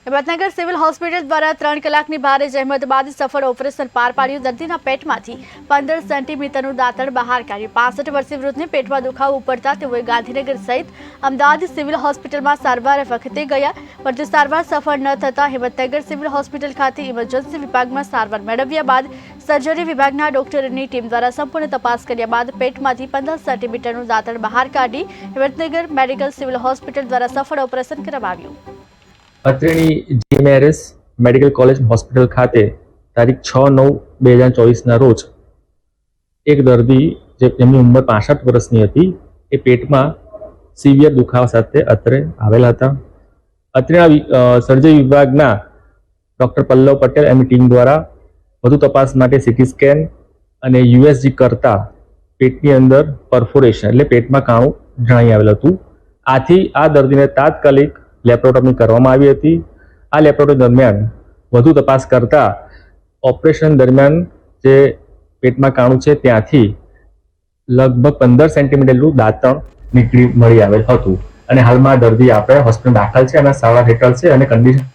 Himmatnagar civil hospital દ્વારા 3 કલાકની ભારે જહેમત બાદ સફળ ઓપરેશન પાર પાડ્યું। દર્દીના પેટમાંથી 15 સેન્ટીમીટરનું દાંતણ બહાર કાઢ્યું। 65 વર્ષીય વૃદ્ધને પેટમાં દુખાવો ઉપડતા તેઓએ ગાંધીનગર સહિત અમદાવાદ સિવિલ હોસ્પિટલમાં સારવાર વખતે ગયા, પરંતુ સારવાર સફળ ન થતા હિંમતનગર સિવિલ હોસ્પિટલ ખાતે ઇમરજન્સી વિભાગમાં સારવાર મેળવ્યા બાદ સર્જરી વિભાગના ડોક્ટરોની ટીમ દ્વારા સંપૂર્ણ તપાસ કર્યા બાદ પેટમાંથી 15 સેન્ટીમીટરનું દાંતણ બહાર કાઢી હિંમતનગર મેડિકલ સિવિલ હોસ્પિટલ દ્વારા સફળ ઓપરેશન કરવામાં આવ્યું। અત્રેની જીએમઆરએસ મેડિકલ કોલેજ હોસ્પિટલ ખાતે તારીખ 6/9/2024 રોજ એક દર્દી જેમની ઉંમર 65 વર્ષની હતી એ પેટમાં સિવિયર દુખાવા સાથે અત્રે આવેલા હતા। અત્રેના સર્જરી વિભાગના ડૉક્ટર પલ્લવ પટેલ એમની ટીમ દ્વારા વધુ તપાસ માટે સીટી સ્કેન અને યુએસજી કરતા પેટની અંદર પરફોરેશન એટલે પેટમાં કાણું જણાઈ આવેલ હતું। આથી આ દર્દીને તાત્કાલિક લેપ્રોટોમી કરવામાં આવી હતી। આ લેપ્રોટોમી દરમિયાન વધુ તપાસ કરતા ઓપરેશન દરમિયાન જે પેટમાં કાણું છે ત્યાંથી લગભગ 15 સેન્ટીમીટરનું દાંતણ નીકળી મળી આવેલ હતું અને હાલમાં દર્દી આપણે હોસ્પિટલ દાખલ છે અને સારવાર હેઠળ છે અને કન્ડિશન